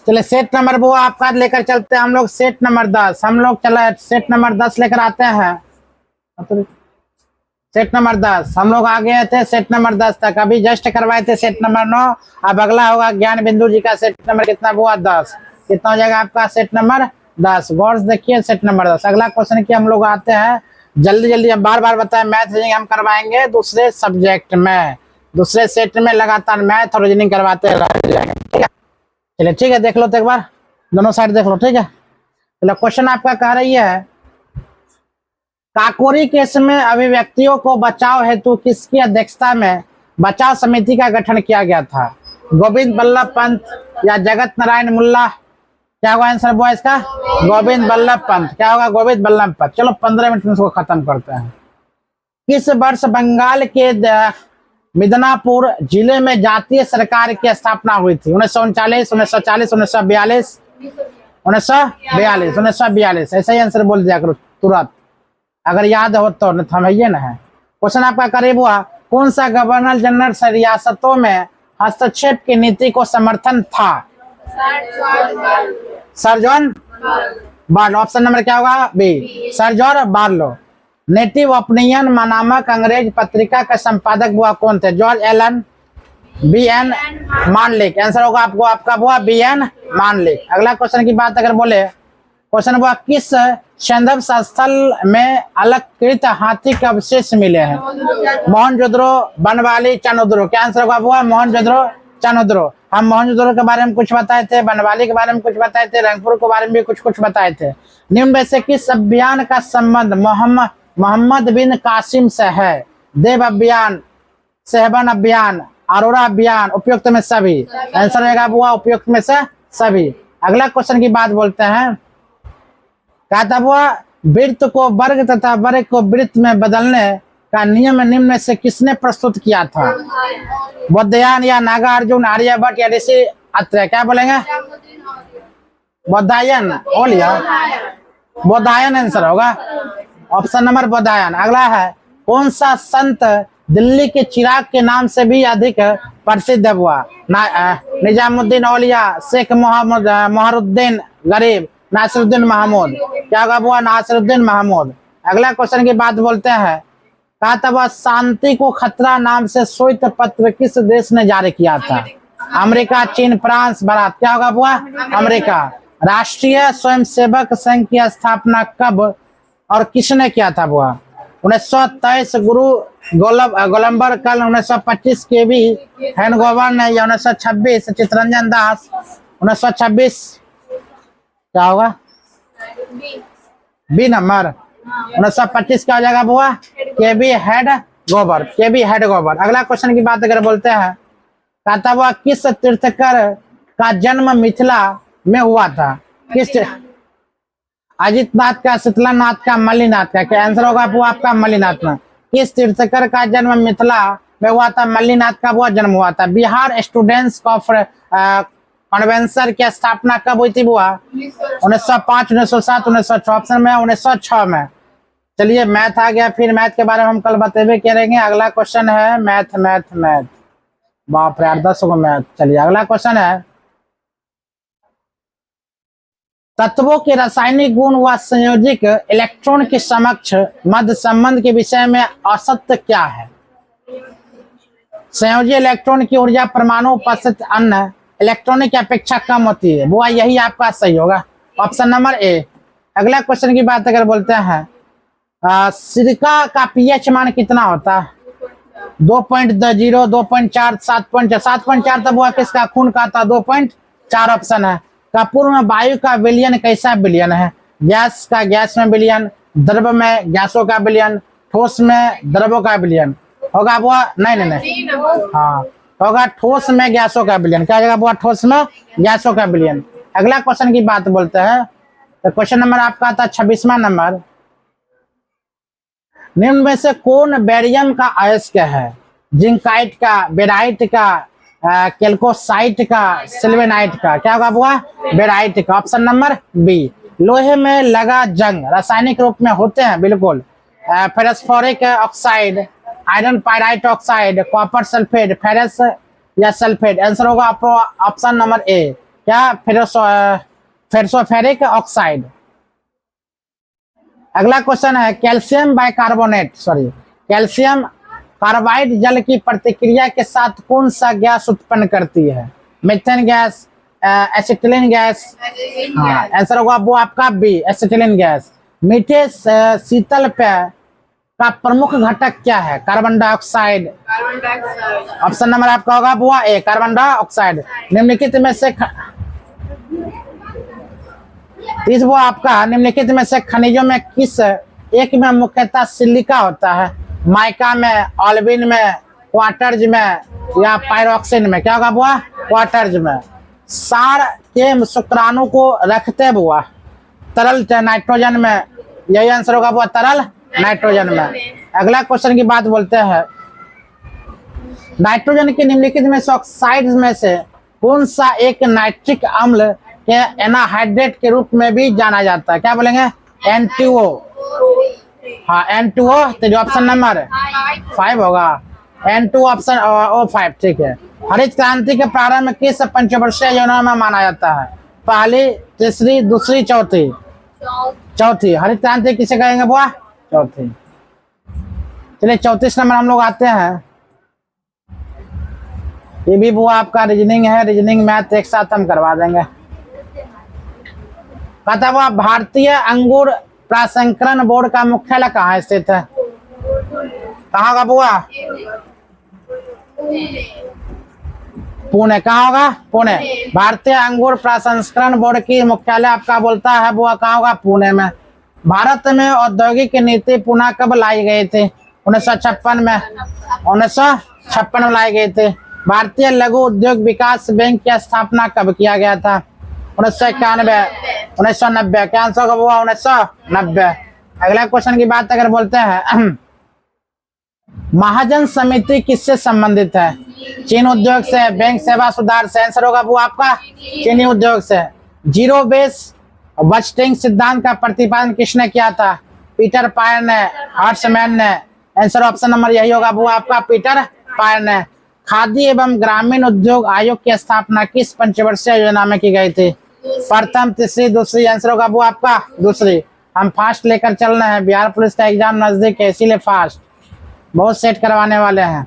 चले set number वो आपका लेकर चलते हैं हम लोग। सेट नंबर 10 हम लोग चला सेट नंबर 10 लेकर आते हैं। सेट नंबर 10 हम लोग आ गए थे सेट नंबर 10 तक, अभी जस्ट करवाए थे सेट नंबर 9। अब अगला होगा ज्ञान बिंदु जी का सेट नंबर कितना हुआ 10। कितना हो जाएगा आपका सेट नंबर 10। गौर से देखिए सेट नंबर 10। अगला क्वेश्चन की हम लोग आते हैं जल्दी जल्दी। हम बार बार बताएं मैथ रीजनिंग हम करवाएंगे दूसरे सब्जेक्ट में, दूसरे सेट में लगातार मैथ और रीजनिंग करवाते रहेंगे, ठीक है। चलिए ठीक है, देख लो तो एक बार दोनों साइड देख लो, ठीक है। चलो क्वेश्चन आपका कह रही है काकोरी केस में अभिव्यक्तियों को बचाव हेतु किसकी अध्यक्षता में बचाव समिति का गठन किया गया था? गोविंद बल्लभ पंत या जगत नारायण मुल्ला? क्या होगा आंसर वो इसका? गोविंद बल्लभ पंत। क्या होगा? गोविंद बल्लभ पंत। चलो 15 मिनट में इसको खत्म करते हैं। किस वर्ष बंगाल के मिदनापुर जिले में जातीय सरकार की स्थापना हुई थी? 1939, 1940, 1942? 1942, 1942। ऐसा ही आंसर बोल दिया करो तुरंत अगर याद हो तो, थमिए ना है। क्वेश्चन आपका करीब हुआ कौन सा गवर्नर जनरल से रियासतों में हस्तक्षेप की नीति को समर्थन था? Sir John Barlow. Option number क्या होगा? B, sir John Barlow. Native opinion नामक अंग्रेज पत्रिका का संपादक हुआ कौन थे? जॉर्ज एलन, बी एन मानलिक। आंसर होगा आपको आपका हुआ बी एन मानलिक। अगला क्वेश्चन की बात अगर बोले, क्वेश्चन हुआ किस संदर्भ स्थल में अलंकृत हाथी के अवशेष मिले हैं? मोहनजोदड़ो, बनवाली, चाणोदरो। क्या आंसर होगा? हुआ मोहनजोदड़ो, चाणोदरो। हम मोहनजोदड़ो के बारे में कुछ बताए थे, बनवाली के बारे में कुछ बताए थे, रंगपुर के बारे में भी कुछ बताए थे। निम्न में से किस अभियान का संबंध मोहम्मद बिन कासिम से है? देव अभियान, सहबन अभियान, अरोरा अभियान, उपयुक्त में सभी। आंसर रहेगा वो उपयुक्त में से सभी। अगला क्वेश्चन की बात बोलते हैं, कहता हुआ वृत्त को वर्ग तथा वर्ग को वृत्त में बदलने का नियम निम्न में से किसने प्रस्तुत किया था? बौद्धायन या नागार्जुन, आर्यभट्ट या ऋषि अत्रेय? क्या बोलेंगे? बौद्धायन। बोलिए बौद्धायन आंसर होगा ऑप्शन नंबर बौद्धायन। अगला है कौन सा संत दिल्ली के चिराग के नाम से भी अधिक प्रसिद्ध हुआ? निजामुद्दीन औलिया, शेख मोहम्मद मोहरुद्दीन गरीब, नासिरुद्दीन महमूद? क्या होगा? वो नासिरुद्दीन महमूद। अगला क्वेश्चन की बात बोलते हैं, कहा था वह शांति को खतरा नाम से श्वेत पत्र किस देश ने जारी किया था? अमेरिका, चीन, फ्रांस, भारत? क्या होगा? वो अमेरिका। राष्ट्रीय स्वयंसेवक संघ की स्थापना कब और किसने किया था? वो 1923 गुरु गोलंबर कल, 1925 के भी हैनगोवर ने, या 1926 चित्तरंजन दास? 1926। क्या होगा? बी नंबर 1925 क्या हो जाएगा? बुआ के बी हेड गोबर, के बी हेड गोबर। अगला क्वेश्चन की बात अगर बोलते हैं, कहता हुआ किस तीर्थकर का जन्म मिथिला में हुआ था? किस? अजितनाथ का, शीतलानाथ का, मल्लीनाथ का? क्या आंसर होगा वो आपका? मल्लीनाथ में। किस तीर्थकर का जन्म मिथिला में हुआ था? मल्लीनाथ का वो जन्म हुआ था। बिहार स्टूडेंट्स कन्वेंशन की स्थापना कब हुई थी? बुआ 1905, 1907, 1906? ऑप्शन में 1906 में। चलिए मैथ आ गया, फिर मैथ के बारे में हम कल बतेबे करेंगे। अगला क्वेश्चन है मैथ मैथ मैथ, बाप रे 10 को मैथ। चलिए अगला क्वेश्चन है, तत्वों के रासायनिक गुण व संयोजक इलेक्ट्रॉन के समक्ष मध्य संबंध के विषय में असत्य क्या है? संयोजी इलेक्ट्रॉन की ऊर्जा परमाणु उपस्थित अन्य इलेक्ट्रॉनिक की अपेक्षा कम होती है। वो यही आपका सही होगा ऑप्शन नंबर ए। अगला क्वेश्चन की बात अगर बोलते हैं, सिरका का पीएच मान कितना होता है? 2.0, 2.4, 7.4? 7.4 तब हुआ किसका? खून का था। 2.4 ऑप्शन है। कपूर में वायु का विलयन कैसा विलयन है? गैस का गैस में विलयन, द्रव में गैसों का विलयन, ठोस में द्रवों का विलयन? होगा वो नहीं हाँ होगा ठोस में गैसों का विलयन। क्या होगा वो? ठोस में गैसों का विलयन। अगला क्वेश्चन की बात बोलते हैं, तो क्वेश्चन नंबर आपका था 26वां नंबर, निम्न में से कौन बेरियम का अयस्क है? जिंकाइट का, बेराइट का, कैल्कोसाइट का, सिल्वेनाइट का? क्या होगा वो? बेराइट का। Option number B. लोहे में लगा जंग रासायनिक रूप में होते हैं बिल्कुल। Ferrosoferric oxide, iron pyrite oxide, copper sulphate, ferrous या सल्फेट? आंसर होगा आपको ऑप्शन नंबर ए। क्या? Ferrosoferric oxide. अगला क्वेश्चन है कैल्शियम बाइकार्बोनेट कैल्शियम कार्बाइड जल की प्रतिक्रिया के साथ कौन सा गैस उत्पन्न करती है? Methane gas, acetylene gas. हाँ, आंसर होगा वो आपका बी, एसिटिलीन गैस। मीठे शीतल पेय का प्रमुख घटक क्या है? Carbon dioxide. ऑप्शन नंबर आपका होगा वो ए, कार्बन डाइऑक्साइड। निम्नलिखित में से वो आपका निम्नलिखित में से खनिजों में किस एक में मुख्यतः सिलिका होता है? माइका में, ऑल्बिन में, क्वार्टज में या पायरोक्सिन में? क्या होगा बुआ? क्वार्टज में। सार के शुक्राणु को रखते बुआ तरल नाइट्रोजन में, यही आंसर होगा बुआ, तरल नाइट्रोजन में। अगला क्वेश्चन की बात बोलते हैं, नाइट्रोजन के निम्नलिखित में से ऑक्साइड्स में से कौन सा एक नाइट्रिक अम्ल के एनाहाइड्रेट के रूप में भी जाना जाता है? क्या बोलेंगे? N2O। हाँ, N2O। तो जो ऑप्शन नंबर 5 होगा, N2 ऑप्शन O5, ठीक है। हरित क्रांति के प्रारंभ में किस पंचवर्षीय योजना में माना जाता है? पहली, तीसरी, दूसरी, चौथी? चौथी। हरित क्रांति किसे कहेंगे बुआ? चौथी। चलिए 34 नंबर हम लोग आते हैं। ये भी बुआ आपका रीजनिंग है, रीजनिंग मैथ एक साथ हम करवा देंगे। पता हुआ भारतीय अंगूर प्रसंस्करण बोर्ड का मुख्यालय कहाँ स्थित है? कहाँ होगा बुआ? पुणे। कहाँ होगा? पुणे। भारतीय अंगूर प्रसंस्करण बोर्ड की मुख्यालय आपका बोलता है बुआ कहाँ होगा? पुणे में। भारत में औद्योगिक नीति पुनः कब लाई गई थी? 1956 में। 1956 में लाई गई थी। भारतीय लघु उद्योग विकास बैंक की स्थापना कब किया गया था? 1991, 1990। क्या आंसर होगा? 1990। अगला क्वेश्चन की बात अगर बोलते हैं, महाजन समिति किससे संबंधित है? चीन उद्योग से, बैंक सेवा सुधार से? आंसर होगा वो आपका चीनी उद्योग से। जीरो बेस बजटिंग सिद्धांत का प्रतिपादन किसने किया था? पीटर पायर ने, हर्षमैन ने? आंसर ऑप्शन नंबर यही होगा वो आपका पीटर पायर ने। खादी एवं ग्रामीण उद्योग आयोग की स्थापना किस पंचवर्षीय योजना में की गई थी? प्रथम, तीसरी, दूसरी? आंसर होगा वो आपका दूसरी। हम फास्ट लेकर चल रहे हैं, बिहार पुलिस का एग्जाम नजदीक है इसीलिए फास्ट बहुत सेट करवाने वाले हैं।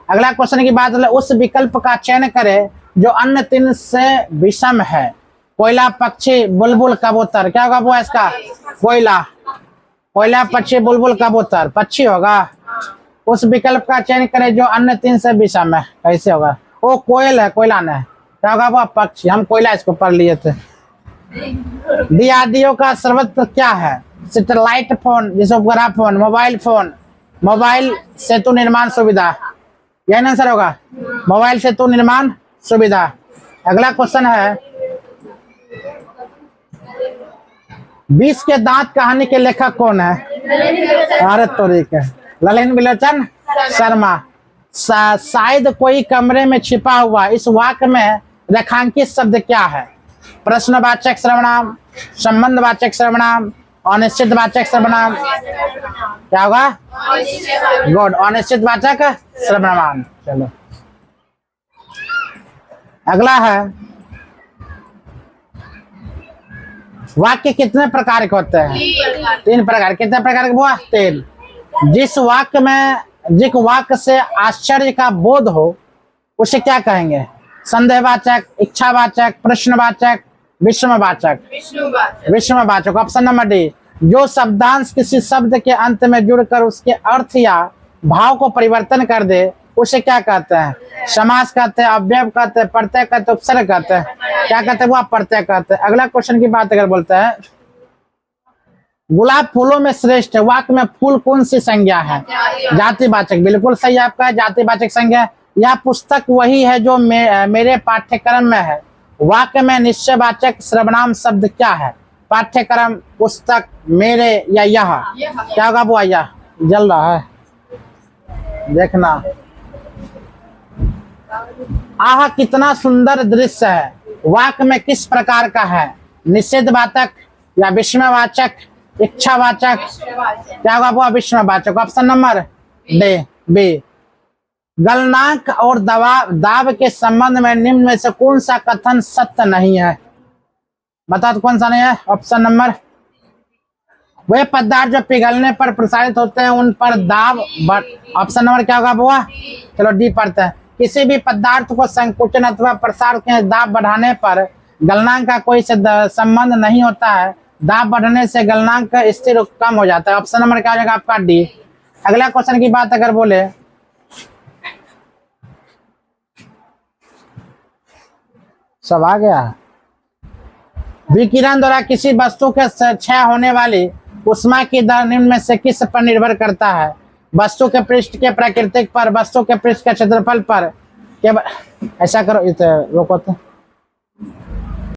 अगला क्वेश्चन की बात है, उस विकल्प का चयन करें जो अन्य तीन से विषम है। कोयला, पक्षी, बुलबुल, कबूतर? क्या होगा वो इसका? कोयला। कोयला, पक्षी, बुलबुल, कबूतर? पक्षी होगा। उस विकल्प का चयन करें जो अन्य तीन से विषम है। कैसे होगा? वो कोयल है, कोयला नहीं। क्या होगा वो? पक्षी। हम कोयला इसको पढ़ लिए थे। DRDO का सर्वत्र क्या है? सैटेलाइट फोन, जैसे उपग्रह फोन, मोबाइल फोन, मोबाइल सेतु निर्माण सुविधा? यही आंसर होगा, मोबाइल सेतु निर्माण सुविधा। अगला क्वेश्चन है, 20 के दांत कहानी के लेखक कौन है? अरे तोरीक है, ललित विलोचन शर्मा। शायद कोई कमरे में छिपा हुआ, इस वाक्य में रेखांकित शब्द क्या है? प्रश्नवाचक सर्वनाम, संबंधवाचक सर्वनाम, अनिश्चितवाचक सर्वनाम? क्या होगा? गुड, अनिश्चितवाचक सर्वनाम। चलो अगला है, वाक्य कितने प्रकार के होते हैं? 3 प्रकार। कितने प्रकार के बुआ? 3। जिस वाक्य से आश्चर्य का बोध हो उसे क्या कहेंगे? संदेहवाचक, इच्छावाचक, प्रश्नवाचक, विषमवाचक? विषमवाचक। Option number D. जो शब्दांश किसी शब्द के अंत में जुड़कर उसके अर्थ या भाव को परिवर्तन कर दे उसे क्या कहते हैं? समास कहते हैं, अव्यय कहते हैं, प्रत्यय कहते हैं, उपसर्ग कहते हैं? क्या कहते हैं वो? आप प्रत्यय कहते हैं। अगला क्वेश्चन की बात अगर बोलते हैं, गुलाब फूलों में श्रेष्ठ है, वाक्य में फूल कौन सी संज्ञा है? जातिवाचक। बिल्कुल सही आपका, जातिवाचक संज्ञा। यह पुस्तक वही है जो मेरे पाठ्यक्रम में है, वाक्य में निश्चयवाचक सर्वनाम शब्द क्या है? पाठ्यक्रम, पुस्तक, मेरे या यह? क्या होगा वो? यह। जल रहा है, देखना। आह कितना सुंदर दृश्य है, वाक्य में किस प्रकार का है? निषेधवाचक या विस्मयवाचक, इच्छावाचक? क्या होगा वो? विस्मयवाचक। Option number D, B. गलनांक और दाब के संबंध में निम्न में से कौन सा कथन सत्य नहीं है? बता तो कौन सा नहीं है? ऑप्शन नंबर, वे पदार्थ जो पिघलने पर प्रसारित होते हैं उन पर दाब ऑप्शन नंबर क्या होगा बुआ? चलो डी पढ़ते हैं। किसी भी पदार्थ को संकुचन अथवा प्रसार के दाब बढ़ाने पर गलनांक का कोई संबंध नहीं होता है। दाब बढ़ने से गलनांक स्थिर कम हो जाता है। ऑप्शन नंबर क्या हो जाएगा आपका? डी। अगला क्वेश्चन की बात अगर बोले, सब आ गया। विकिरण द्वारा किसी वस्तु के क्षय होने वाली उष्मा की दर निम्न में से किस पर निर्भर करता है? वस्तु के पृष्ठ के प्राकृतिक पर, वस्तु के पृष्ठ के क्षेत्रफल पर, ऐसा करो, रोको तो।